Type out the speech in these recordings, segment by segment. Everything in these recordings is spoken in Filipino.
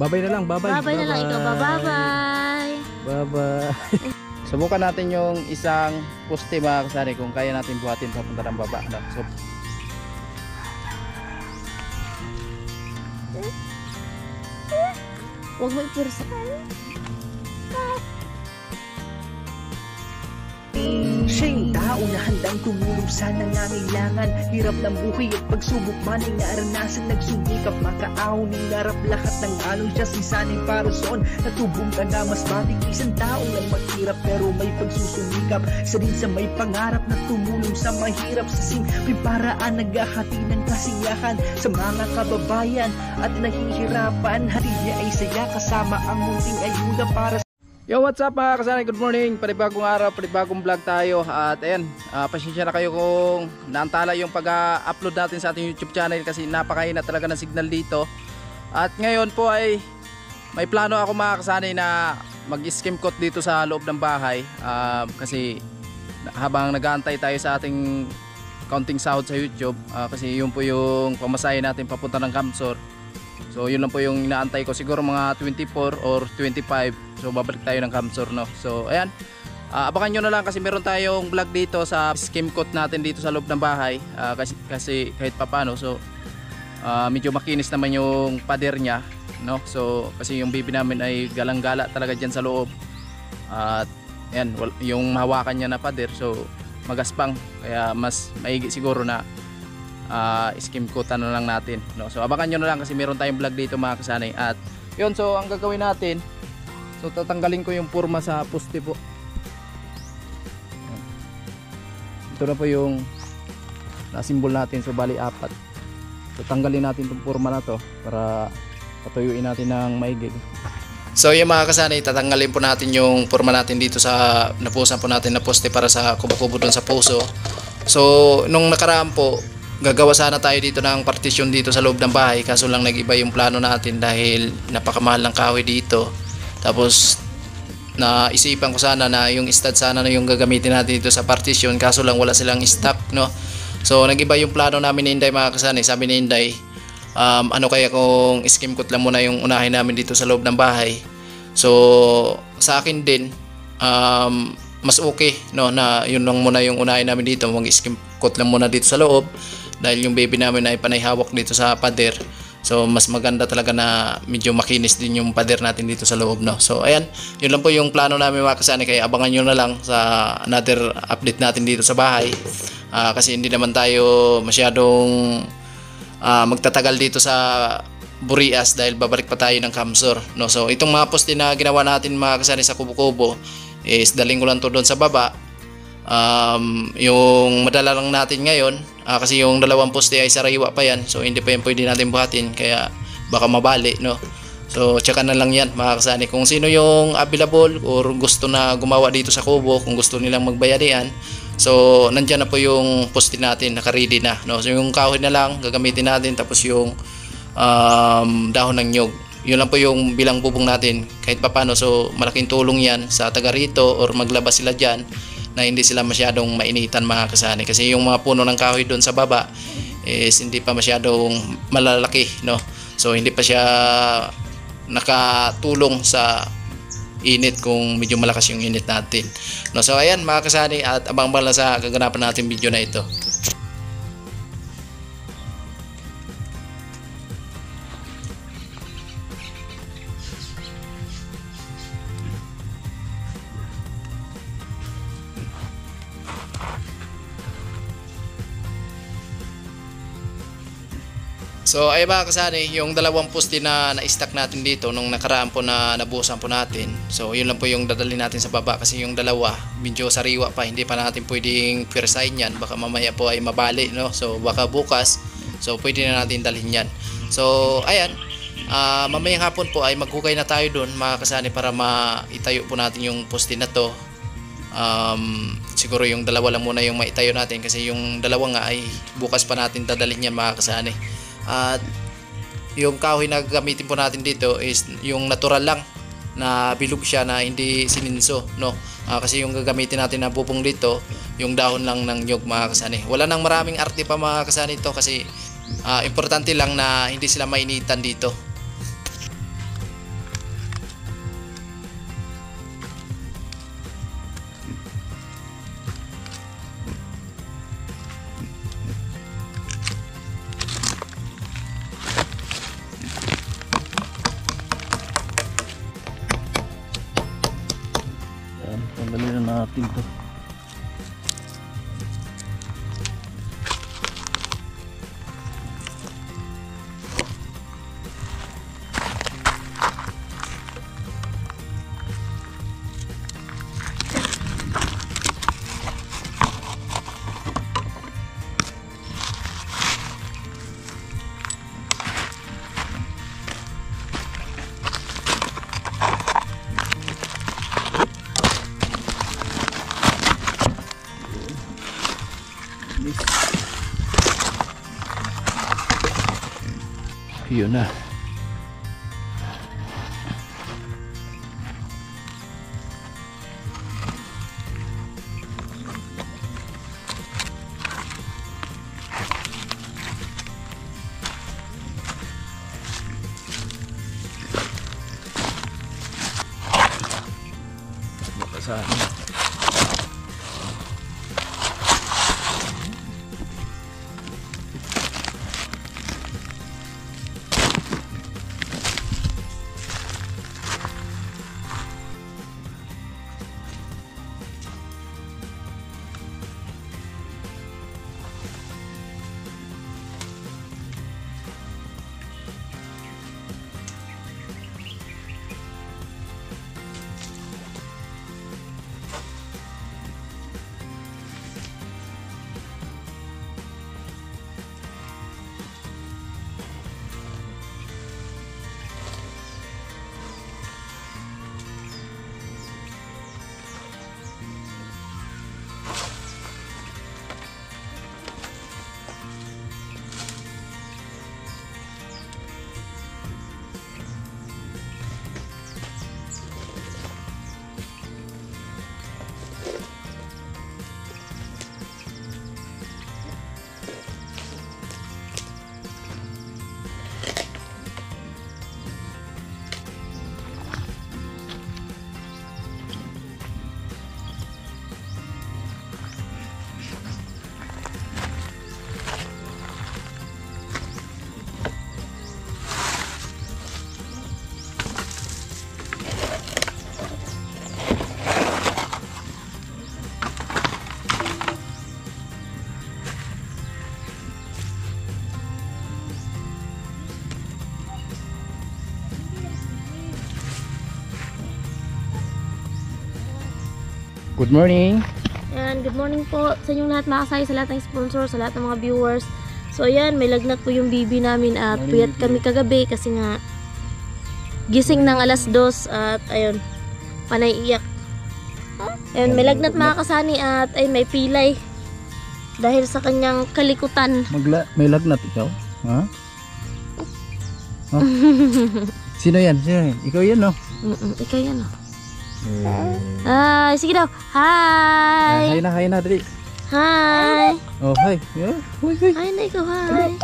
Babay na lang, babay. Babay na lang ikaw. Bye-bye. Bye-bye. Subukan natin yung isang poste mga kasari kung kaya natin buhatin papunta ng baba. No? So, Huwag mo ipursa. Siya'y tao na handang tumulong sa nangangailangan. Hirap ng buhay at pagsubok man ay naranasan. Nagsumikap makaaon ng narap lahat ng alon. Siya sisanay para soon natubong ka na mas matik. Isang taong lang maghirap pero may pagsusumikap. Isa din sa may pangarap na tumulong sa mahirap. Sa simpleng paraan naghahati ng kasiyahan sa mga kababayan at nahihirapan. Hatid niya ay saya kasama ang munting ayuda para sa yo, what's up mga kasari? Good morning. Panibagong araw, panibagong vlog tayo. At ayan, pasensya na kayo kung naantala yung pag-upload natin sa ating YouTube channel kasi napakahina talaga ng signal dito. At ngayon po ay may plano ako mga kasari na mag-skim coat dito sa loob ng bahay. Kasi habang nag-aantay tayo sa ating counting sahod sa YouTube, kasi yun po yung pamasahe natin papunta ng Kamsor. So yun lang po yung inaantay ko, siguro mga 24 or 25. So babalik tayo ng Kamsor, no. So ayan, abangan nyo na lang kasi meron tayong vlog dito sa skim coat natin dito sa loob ng bahay. Kasi kahit papano, so medyo makinis naman yung pader niya, no. So kasi yung baby namin ay galang-gala talaga dyan sa loob. At ayan, yung mahawakan niya na pader, so magaspang, kaya mas maigi siguro na skim coatan na lang natin, no? So abangan nyo na lang kasi meron tayong vlog dito mga kasanay. At yun, so ang gagawin natin, so tatanggalin ko yung purma sa poste po. Ito na po yung nasimbol natin, so bali 4. So tanggalin natin itong purma na to para patuyuin natin ng maigi. So yung mga kasanay, tatanggalin po natin yung purma natin dito sa napusan po natin na poste para sa kubo-kubo doon sa puso. So nung nakaraan po, gagawa sana tayo dito ng partition dito sa loob ng bahay, kaso lang nag-iba yung plano natin dahil napakamahal ng kahoy dito. Tapos naisipan ko sana na yung stud sana na yung gagamitin natin dito sa partition, kaso lang wala silang stock, no. So nag-iba yung plano namin ni Inday mga kasanay. Sabi ni Inday, ano kaya kung skim coat lang muna yung unahin namin dito sa loob ng bahay. So sa akin din, mas okay, no, na yun lang muna yung unahin namin dito, mag skim coat lang muna dito sa loob dahil yung baby namin ay panay hawak dito sa pader. So mas maganda talaga na medyo makinis din yung pader natin dito sa loob, no. So ayan, yun lang po yung plano namin mga kasani, kaya abangan nyo na lang sa another update natin dito sa bahay. Kasi hindi naman tayo masyadong magtatagal dito sa Burias dahil babalik pa tayo ng Kamsor, no. So itong mga poste na ginawa natin mga kasani sa kubo-kubo is daling ko lang to doon sa baba. Yung madala lang natin ngayon, kasi yung dalawang poste ay sariwa pa yan, so hindi pa yan pwede natin buhatin, kaya baka mabali, no. So tsaka na lang yan mga kasani. Kung sino yung available or gusto na gumawa dito sa kubo, kung gusto nilang magbayadian, so nandyan na po yung poste natin, naka-ready na, no. So yung kahoy na lang gagamitin natin, tapos yung dahon ng nyog, yun lang po yung bilang bubong natin kahit papano. So malaking tulong yan sa taga rito or maglabas sila dyan na hindi sila masyadong mainitan mga kasani, kasi yung mga puno ng kahoy doon sa baba is hindi pa masyadong malalaki, no. So hindi pa siya nakatulong sa init kung medyo malakas yung init natin, no. So ayan mga kasani, at abang-abang lang sa kaganapan natin video na ito. So ay mga kasani, yung dalawang poste na na-stack natin dito nung nakaraan po na nabuhusan po natin, so yun lang po yung dadalhin natin sa baba, kasi yung dalawa medyo sariwa pa, hindi pa natin pwedeng pwersahin yan, baka mamaya po ay mabali, no. So baka bukas, so pwede na natin dalhin yan. So ayan, mamayang hapon po ay maghukay na tayo doon mga kasani para maitayo po natin yung poste na to. Siguro yung dalawa lang muna yung maitayo natin, kasi yung dalawa nga ay bukas pa natin dadalhin yan mga kasani. At yung kahoy na gagamitin po natin dito is yung natural lang na bilog siya, na hindi sininso, no. Kasi yung gagamitin natin na bubong dito, yung dahon lang ng nyog mga kasani. Wala nang maraming arte pa mga kasani ito, kasi importante lang na hindi sila mainitan dito. natin to. Yun na. Bakasan. Good morning. And good morning po sa inyong lahat, mga kasay, sa lahat ng sponsor, sa lahat ng mga viewers. So ayan, may lagnat po yung bibi namin at puyat kami kagabi kasi nga gising ng alas 2 at ayun, panay iyak. Ayun, may lagnat mga kasani at ay may pilay dahil sa kanyang kalikutan. May lagnat ikaw? Ha? Huh? Sino yan? Ikaw yan, no? Ikaw yan, no? Ay, sige daw. Hi! Hi na, dali. Hi! Oh, hi. Yeah. Hi na ikaw, hi.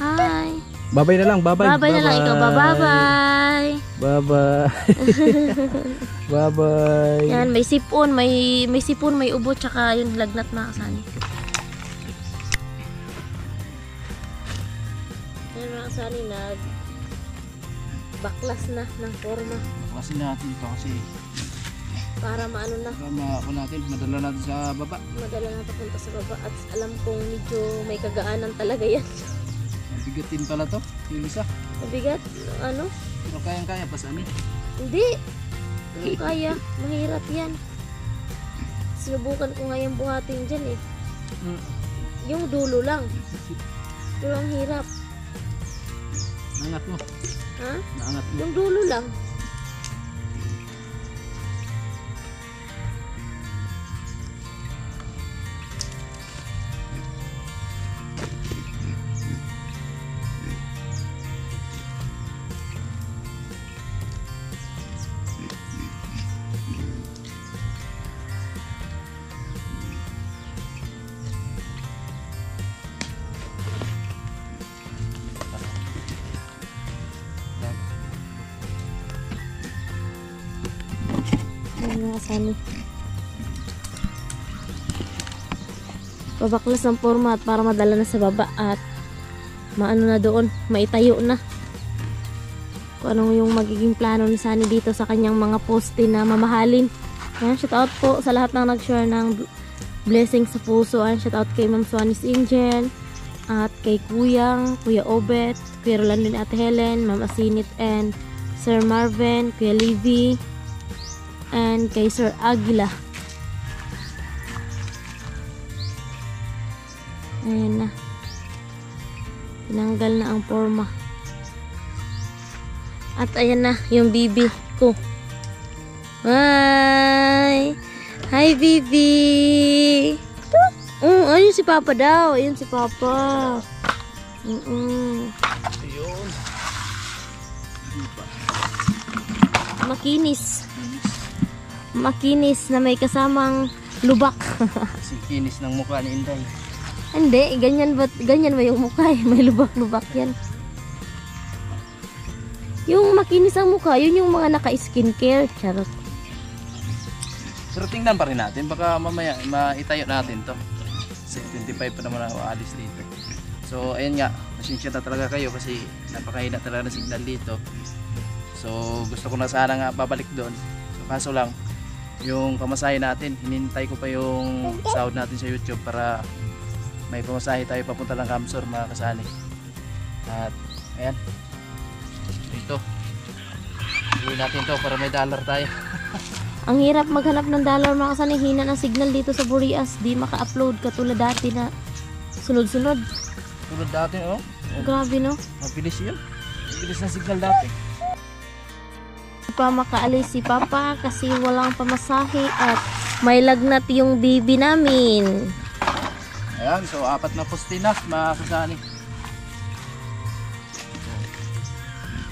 Hi. Babay na lang, babay. Babay na lang ikaw, bye-bye. Bye-bye. Bye-bye. Yan, may sipon, may sipon, may ubo, tsaka yung lagnat mga kasani. Yan mga kasani, baklas na ng forma. Baklasin natin ito kasi para maano na. Para madala natin sa baba. Madala na papunta sa baba at alam kong medyo may kagaanan talaga yan. Mabigatin pala to, yung isa. Mabigat? Ano? Pero kayang-kaya pa saan eh? Hindi. Hindi kaya. Mahirap yan. Sinubukan ko nga yung buhatin dyan eh. Yung dulo lang. Pero ang hirap. Naangat mo. Ha? Naangat mo. Yung dulo lang. Babaklas ng forma at para madala na sa baba at maano na doon, maitayo na kung anong yung magiging plano ni Sunny dito sa kanyang mga poste na mamahalin. Ayan, shout out po sa lahat ng nag-share ng blessing sa puso. Ayan, shout out kay Ma'am Swanis Angel, at kay Kuyang, Kuya Obet, Kuya Rolando and Ate Helen, Ma'am Asinit and Sir Marvin, Kuya Livy, and kay Sir Aguila. Ayan na. Tinanggal na ang forma. At ayan na yung bibi ko. Hi! Hi, bibi! Ayun si Papa daw. Ayun si Papa. Ayun. Makinis. Makinis na may kasamang lubak. Kasi kinis ng mukha ni Inday. Hindi, ganyan ba yung mukha eh? May lubak-lubak yan. Yung makinis ang mukha, yun yung mga naka-skincare. Charot. Pero tingnan pa rin natin, baka mamaya maitayo natin to. Kasi 25 pa naman ako alis dito. So ayun nga, pasensya na talaga kayo kasi napakahina talaga ng signal dito. So gusto ko na sana nga babalik doon. So kaso lang, yung pamasahe natin, hinintay ko pa yung sahod natin sa YouTube para may pamasahe tayo papunta ng Kamsor, mga kasani. At ayan, ito gawin natin to para may dollar tayo. Ang hirap maghanap ng dollar, mga kasani. Hina ng signal dito sa Burias. Di maka-upload katulad dati na sunod-sunod. Tulad dati, oh. Grabe, no? Mabilis yun. Mabilis na signal dati. Pa makaalis si Papa kasi walang pamasahe at may lagnat yung bibi namin. Ayan, so 4 na poste na, mga kasani.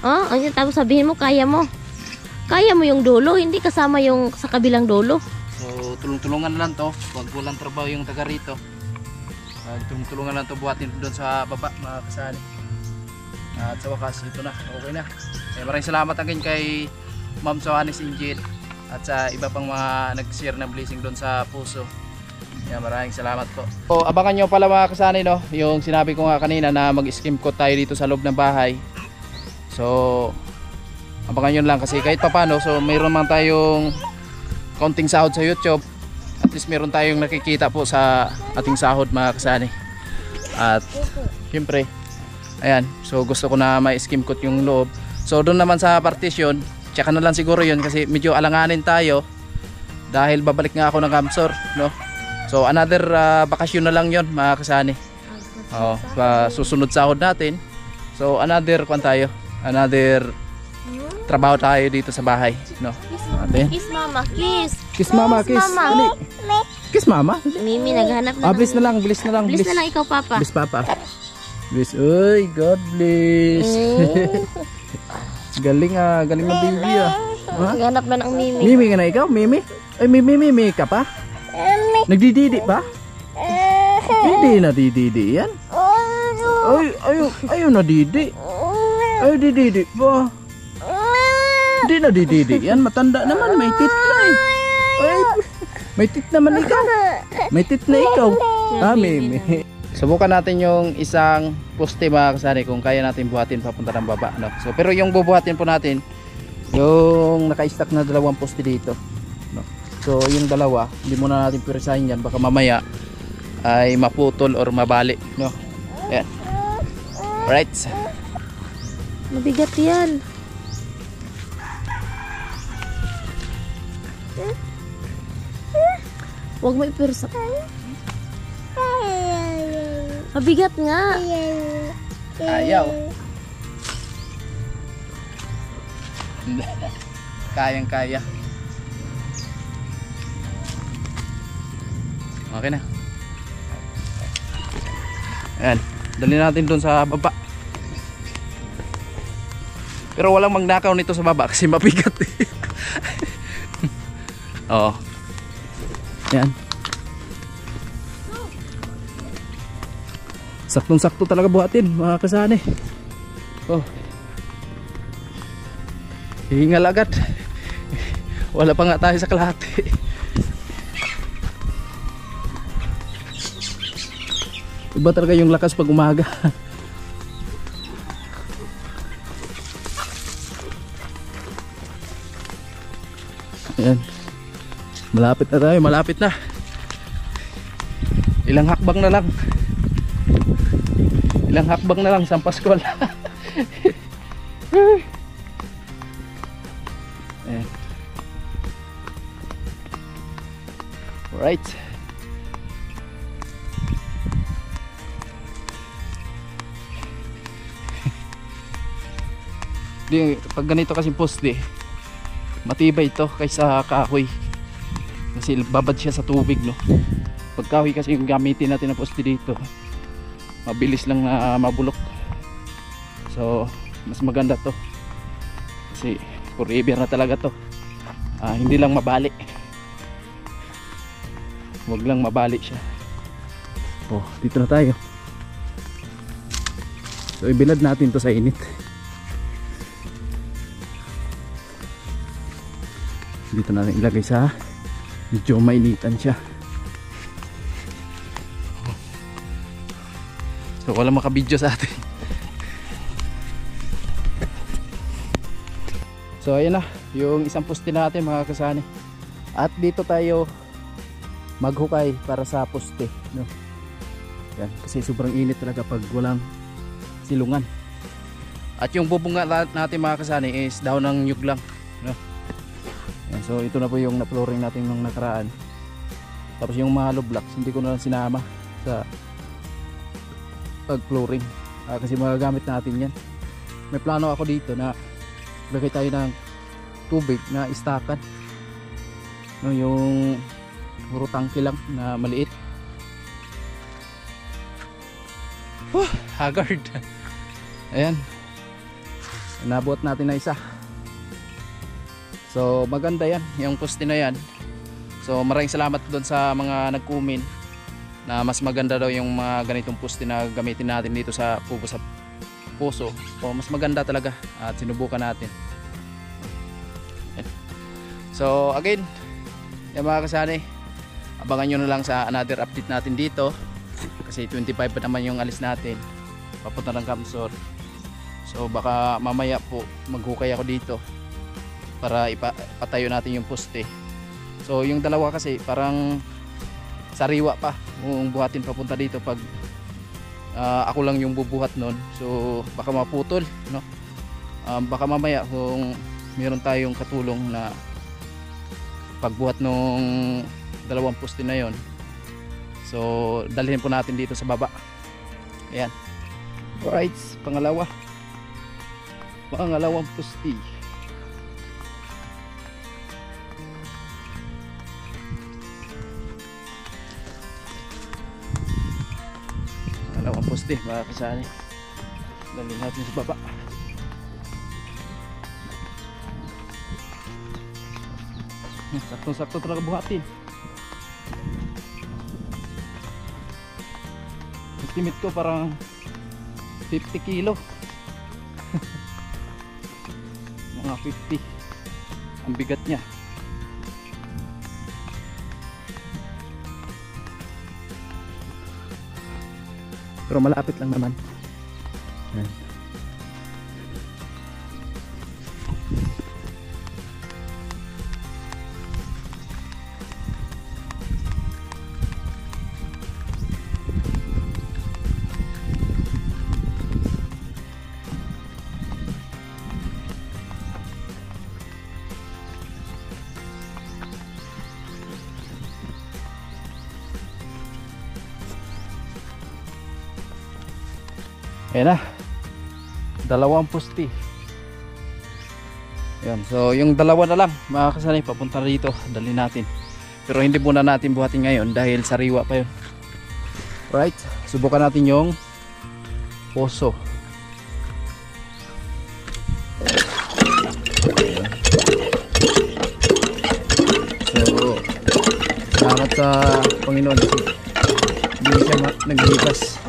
Oh, ano tapos sabihin mo kaya mo? Kaya mo yung dulo, hindi kasama yung sa kabilang dulo. So tulong-tulungan lang to, wag walang trabaho yung taga rito. Tulong-tulungan lang to buhatin doon sa baba, mga kasani. At sa wakas, ito na, okay na. Maraming salamat again kay Ma'am Swanis Angel at sa iba pang mga nag-share ng blessing doon sa puso. Maraming salamat po. So abangan nyo pala, mga kasani, no, yung sinabi ko nga kanina na mag-skim coat tayo dito sa loob ng bahay. So abangan nyo lang kasi kahit papano, so mayroon man tayong konting sahod sa YouTube, at least meron tayong nakikita po sa ating sahod, mga kasani. At siyempre ayan, so gusto ko na may skim coat yung loob. So doon naman sa partition, tsaka na lang siguro yun kasi medyo alanganin tayo dahil babalik nga ako ng Kamsor, no? So another bakasyon na lang yun, mga kasani. Susunod sahod natin. So another trabaho tayo dito sa bahay, no? Kiss mama, kiss. Kiss mama, kiss. Mama. Kiss mama. Mimi naghanap na. Bilis na lang, bilis na lang. Bilis na lang ikaw, Papa. Bilis, Papa. Bilis. Uy, God bless. Galing galing ng baby Naghanap na ng Mimi. Mimi ka na ikaw, Mimi? Ay, Mimi ka pa? Nagdididi pa? Hindi na dididi yan. Ayaw na didi. Ayaw dididi pa. Hindi na dididi yan. Matanda naman, may tit na eh. Ay, may tit naman ikaw. May tit na ikaw. Mimi. Subukan natin yung isang poste, mga kasani, kung kaya natin buhatin papunta ng baba, no? So, pero yung bubuhatin po natin, yung naka-stack na 2 poste dito, no? So yung dalawa, hindi muna natin pirisahin yan, baka mamaya ay maputol or mabali, no? Ayan. Alright. Mabigat yan. Huwag mo ipirsa. Mabigat nga. Ayaw. Kayang kaya. Okay na. Ayan, dali natin doon sa baba. Pero walang magnakaw nito sa baba kasi mabigat. Oo. Ayan. Saktong-sakto talaga buhatin, mga kasani. Oh. Hingal agad. Wala pa nga tayo sa kalahati. Iba talaga yung lakas pag umaga. Ayan. Malapit na tayo, malapit na. Ilang hakbang na lang. Ilang hakbang na lang, San Pascual. Ayan. Alright. Pag ganito kasi poste, matibay ito kaysa kahoy. Kasi babad siya sa tubig, no? Pag kahoy kasi yung gamitin natin na poste dito, mabilis lang na mabulok. So mas maganda to kasi forever na talaga to. Hindi lang mabali, wag lang mabali siya. Oh, dito na tayo. So ibilad natin to sa init. Dito natin ilagay sa medyo mainitan siya. So wala makabidyo sa atin. So ayan na yung isang poste natin mga kasani. At dito tayo maghukay para sa poste, no? Yan, kasi sobrang init talaga pag walang silungan. At yung bubong natin mga kasani is daw ng nyug lang, no? Yan, so ito na po yung na-flooring natin nung nakaraan. Tapos yung mga hollow blocks hindi ko na lang sinama sa pag-flooring, kasi magagamit natin yan. May plano ako dito na lagay tayo ng tubig na istakan, no, yung puro tangke lang na maliit. Haggard. Ayan, nabuhat natin na isa. So maganda yan, yung poste na yan. So maraming salamat doon sa mga nag-comment na mas maganda daw yung mga ganitong poste na gamitin natin dito sa puso. So mas maganda talaga at sinubukan natin. So again, yung mga kasani, abangan nyo na lang sa another update natin dito, kasi 25 pa naman yung alis natin papunta ng Camsor. So baka mamaya po maghukay ako dito para ipatayo natin yung poste. So yung dalawa kasi parang sariwa pa kung buhatin papunta dito pag ako lang yung bubuhat nun. So baka maputol, no? Baka mamaya kung meron tayong katulong na pagbuhat nung dalawang poste na yon, so dalhin po natin dito sa baba. Ayan. Alright, pangalawang poste. Pangalawang poste mga kasani, dalhin natin sa baba. Sakto-sakto talaga buhatin. Estimate ko parang 50 kilo. Mga 50 ang bigat niya. Pero malapit lang naman. Ayan. Ayan na, dalawang poste. Ayan, so yung dalawa na lang mga kasani papunta dito, dali natin. Pero hindi muna natin buhatin ngayon dahil sariwa pa yun. Right, subukan natin yung poso. So salamat sa Panginoon kasi hindi siya naglipas.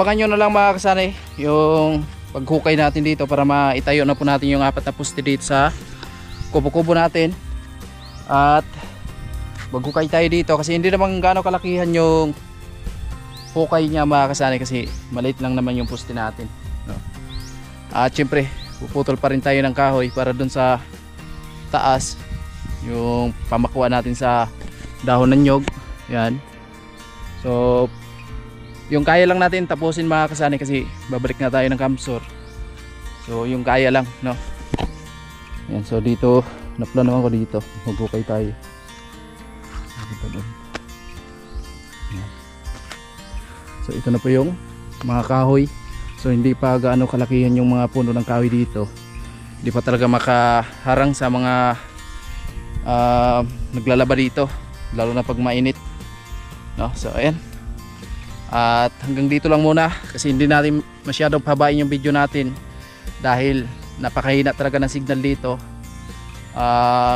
Abangan nyo na lang mga kasani yung paghukay natin dito para maitayo na po natin yung apat na poste dito sa kubo-kubo natin at maghukay tayo dito kasi hindi naman gaano kalakihan yung hukay niya mga kasanay kasi maliit lang naman yung poste natin, no? At syempre puputol pa rin tayo ng kahoy para dun sa taas yung pamakuha natin sa dahon ng nyog. Yan. So yung kaya lang natin tapusin mga kasanay kasi babalik na tayo ng Kamsur. So yung kaya lang, no? Yan, so dito naplano ko dito maghukay tayo. So ito na po yung mga kahoy. So hindi pa gaano kalakihan yung mga puno ng kahoy dito. Hindi pa talaga makaharang sa mga naglalaba dito, lalo na pag mainit, no? So ayan. At hanggang dito lang muna kasi hindi natin masyadong pahabain yung video natin dahil napakahina talaga ng signal dito.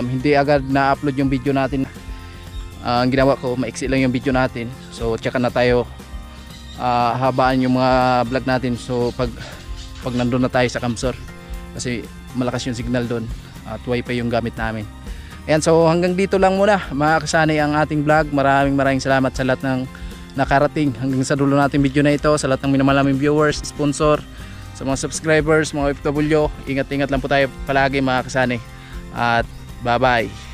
Hindi agad na-upload yung video natin. Ang ginawa ko, maiksi lang yung video natin. So tsaka na tayo habaan yung mga vlog natin. So pag nandun na tayo sa Kamsur kasi malakas yung signal doon at wifi yung gamit namin. Ayan, so hanggang dito lang muna mga kasanay ang ating vlog. Maraming salamat sa lahat ng nakarating hanggang sa dulo natin video na ito, sa lahat ng minamahal naming viewers, sponsor, sa mga subscribers, mga OFW. Ingat-ingat lang po tayo palagi mga kasanay at bye bye.